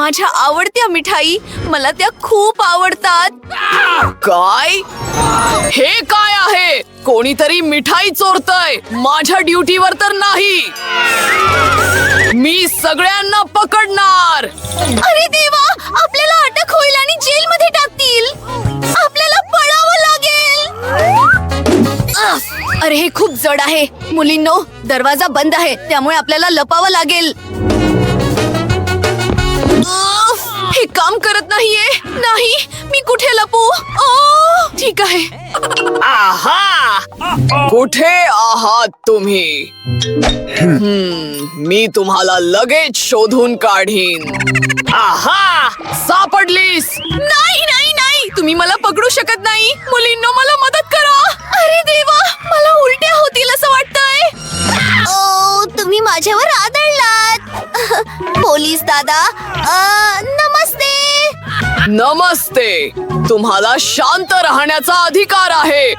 माझ्या आवडत्या मिठाई, मला त्या खूप आवडतात. काय हे काय आहे? कोणीतरी मिठाई चोरतय. माझ्या ड्युटीवर तर नाही. मी सगळ्यांना पकडणार. अरे देवा, आपल्याला अटक होईल आणि जेलमध्ये टाकतील. आपल्याला पळावं लागेल. अरे हे खूप जड आहे. मुलींनो, दरवाजा बंद आहे, त्यामुळे आपल्याला लपावं लागेल. हे काम करत नाहीये. नाही, मी कुठे लपू? ठीक आहे. आहा, कुठे आहात तुम्ही? मी तुम्हाला लगेच शोधून काढीन. आहा, सापडलीस. नाही नाही नाही, तुम्ही मला पकडू शकत नाही. मुलींनो, मला मदत करा. अरे देवा, मला उलट्या होतील असं वाटतंय. तुम्ही माझ्यावर आदळलात. पोलीस दादा, नमस्ते. नमस्ते. तुम्हाला शांत राहण्याचा अधिकार आहे.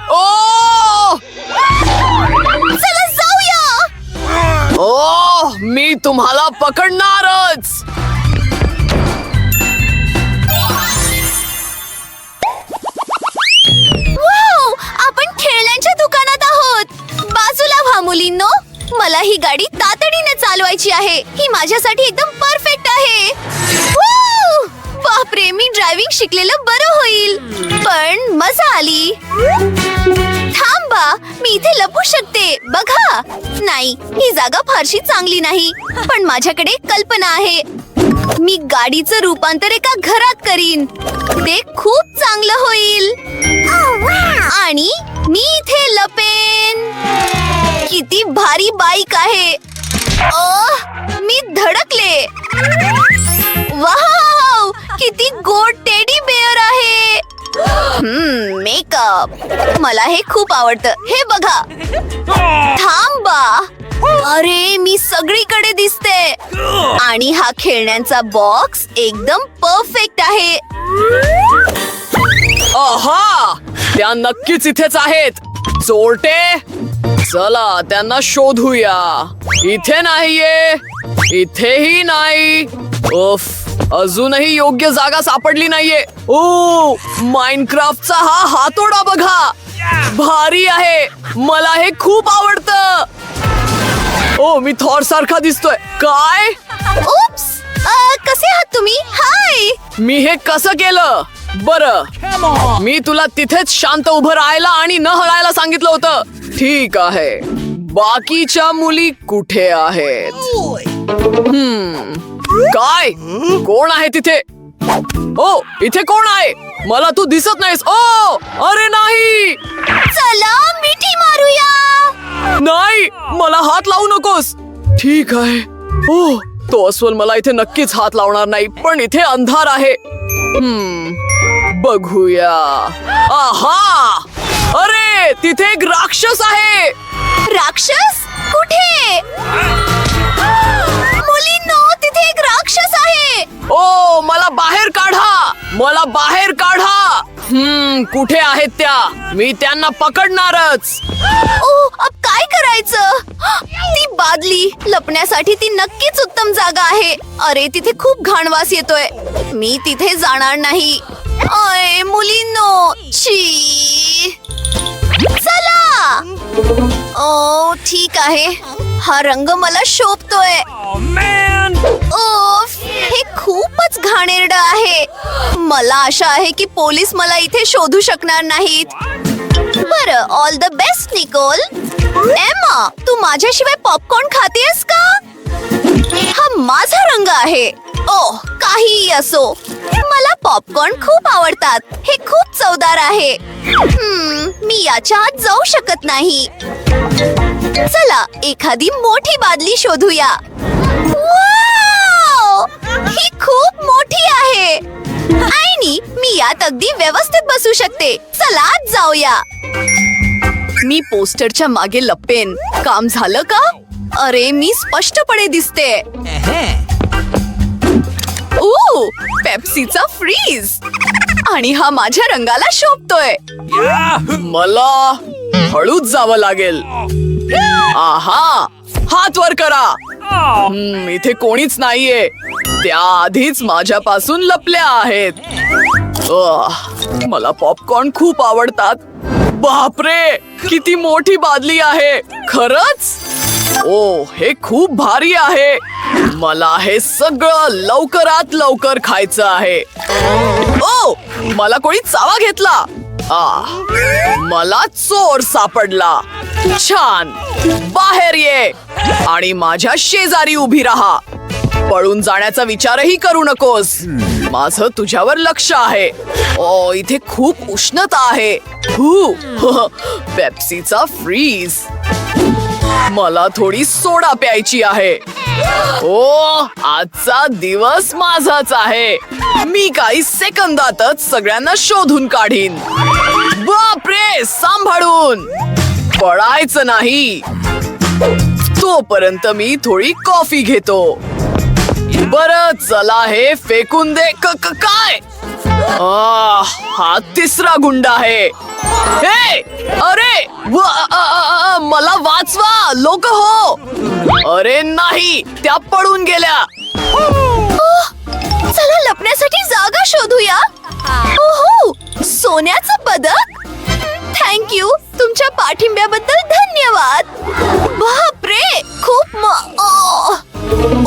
चला जाऊया. मी तुम्हाला पकडणारच. वाव, आपण खेळण्यांच्या दुकानात आहोत. बाजूला व्हा मुलींनो, मला ही गाडी तातडीने चालवायची आहे. ही माझ्यासाठी एकदम परफेक्ट आहे. बापरे, मी ड्रायव्हिंग शिकलेलं बरं होईल. पण मजा आली. थांबा, मी इथे लपू शकते. बघा. नाही, ही जागा फारशी चांगली नाही, पण माझ्याकडे कल्पना आहे. मी गाडीचं रूपांतर एका घरात करीन. ते खूप चांगलं होईल. आणि मी इथे लपेन. किती भारी बाईक आहे. मी धडकले. वाव, किती गोड टेडी बेअर आहे. मेकअप, मला हे खूप आवडतं. हे बघा. थांबा. अरे, मी सगळीकडे दिसते. आणि हा खेळण्यांचा बॉक्स एकदम परफेक्ट आहे. आहा, त्या नक्कीच इथेच आहेत. चोरटे, चला त्यांना शोधूया. इथे नाहीये, इथेही नाही. अजूनही योग्य जागा सापडली नाहीये. माइनक्राफ्टचा हा हातोडा बघा. भारी आहे. मला हे खूप आवडतं. मी थॉर सारखा दिसतोय. काय? उप्स, कसे आहात तुम्ही? हाय. मी हे कसं केलं? बरं, मी तुला तिथेच शांत उभं राहायला आणि न हलायला सांगितलं होतं. ठीक आहे. बाकीच्या मुली कुठे आहेत? काय? कोण आहे तिथे? इथे कोण आहे? मला तू दिसत नाहीस. अरे नाही. चला मिठी मारूया. नाही, मला हात लावू नकोस. ठीक आहे. तो अस्वल मला इथे नक्कीच हात लावणार नाही, पण इथे अंधार आहे. बघूया. आहा, अरे तिथे एक राक्षस आहे. राक्षस? कुठे? मुलींनो, तिथे एक राक्षस आहे. मला बाहेर काढा. मला बाहेर काढा. कुठे आहेत त्या? मी त्यांना पकडणारच. अब काय करायचं? ती बादली लपण्यासाठी ती नक्कीच उत्तम जागा आहे. अरे, तिथे खूप घाण वास येतोय. मी तिथे जाणार नाही. अय मुलींनो, छी. चला. ठीक आहे. हा रंग मला शोभतोय. हे खूपच घाणेरडं आहे. मला आशा आहे की पोलीस मला इथे शोधू शकणार नाहीत. बरं, all the best Nicole. Emma, तू माझ्याशिवाय पॉपकॉर्न खातेस का? हा माझा रंग आहे. काही असो, मला पॉपकॉर्न खूप आवडतात. हे खूप चवदार आहे. मी याच्या आत जाऊ शकत नाही. चला, एखादी मोठी बादली शोधूया. वाव! ही खूप मोठी आहे. आणि मी यात अगदी व्यवस्थित बसू शकते. चला आत जाऊया. मी पोस्टरच्या मागे लपेन. काम झालं का? अरे, मी स्पष्टपणे दिसते. पेप्सीचा फ्रीज. आणि हा माझ्या रंगाला शोभतोय. मला हळूच जावं लागेल. आहा, हात वर करा. इथे कोणीच नाहीये. त्या आधीच माझ्यापासून लपल्या आहेत. मला पॉपकॉर्न खूप आवडतात. बापरे, किती मोठी बादली आहे. खरंच? ओ, हे खूप भारी आहे. मला हे सगळं लवकरात लवकर खायचं आहे. ओ, मला कोणी चावा घेतला. मला चोर सापडला. छान, बाहेर ये आणि माझ्या शेजारी उभी राहा. पळून जाण्याचा विचारही करू नकोस. माझं तुझ्यावर लक्ष आहे. ओ, इथे खूप उष्णता आहे. पेप्सीचा फ्रीज. मला थोडी सोडा प्यायची आहे. ओ, आजचा दिवस माझाच आहे. मी काही सेकंदातच सगळ्यांना शोधून काढीन. बापरे, सांभाळून. पळायचं नाही. तोपर्यंत मी थोडी कॉफी घेतो. बरं, चला हे फेकून दे. काय? हा तिसरा गुंड आहे. हे, अरे, मला वाचवा, लोक हो. अरे नाही, त्या पळून गेल्या. चला लपण्यासाठी जागा शोधूया. ओहो, सोन्याचं पदक. थँक्यू, तुमच्या पाठिंब्याबद्दल धन्यवाद. बापरे, खूप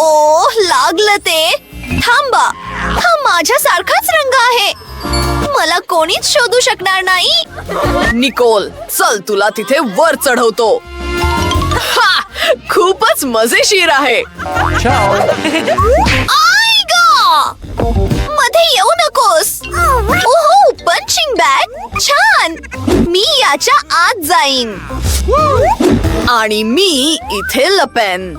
ओ, लागलं ते. थांबा, हा माझ्यासारखाच रंग आहे. मला कोणीच शोधू शकणार नाही. निकोल, चल तुला तिथे वर चढवतो. खूपच मजेशीर आहे. आई गा, मध्ये येऊ नकोस. ओहो, पंचिंग बॅग. छान, मी याच्या आत जाईन. आणि मी इथे लपेन.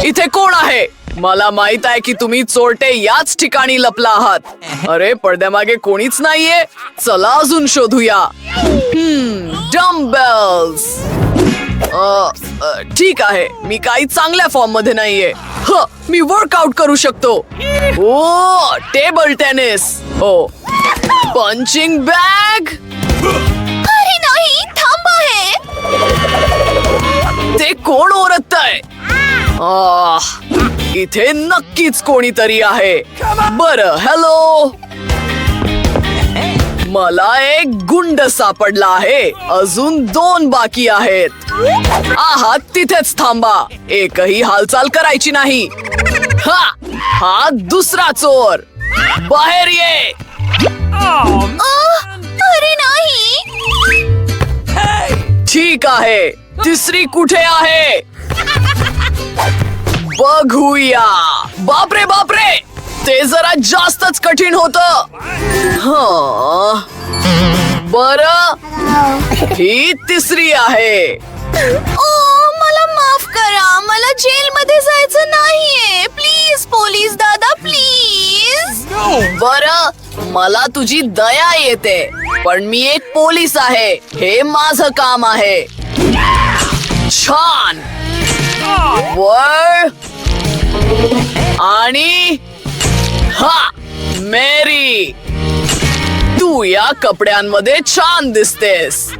इथे कोण आहे? मला माहित आहे की तुम्ही चोरटे याच ठिकाणी लपला आहात. अरे, पडद्यामागे कोणीच नाहीये. चला अजून शोधूया. डम्बेल्स. ठीक आहे, मी काही चांगल्या फॉर्म मध्ये नाहीये. मी वर्कआउट करू शकतो. ओ, टेबल टेनिस. ओ, पंचिंग बॅग. अरे नाही, थांबा हे. ते कोण ओरडतंय? इथे नक्कीच कोणीतरी आहे. बरं, हॅलो. मला एक गुंड सापडला आहे. अजून 2 बाकी आहेत. आहात तिथेच थांबा. एकही हालचाल करायची नाही. हा दुसरा चोर. बाहेर ये. अरे नाही. ठीक आहे, तिसरी कुठे आहे? बघूया. बापरे बापरे, ते जरा जास्तच कठीण होतं. बरं, ही तिसरी आहे. ओ, मला माफ करा. मला जेल मध्ये जायचं नाहीये. प्लीज पोलीस दादा, प्लीज. बरं, मला तुझी दया येते, पण मी एक पोलीस आहे. हे माझं काम आहे. छान. वर आणि मेरी, तू या कपड्यांमध्ये छान दिसतेस.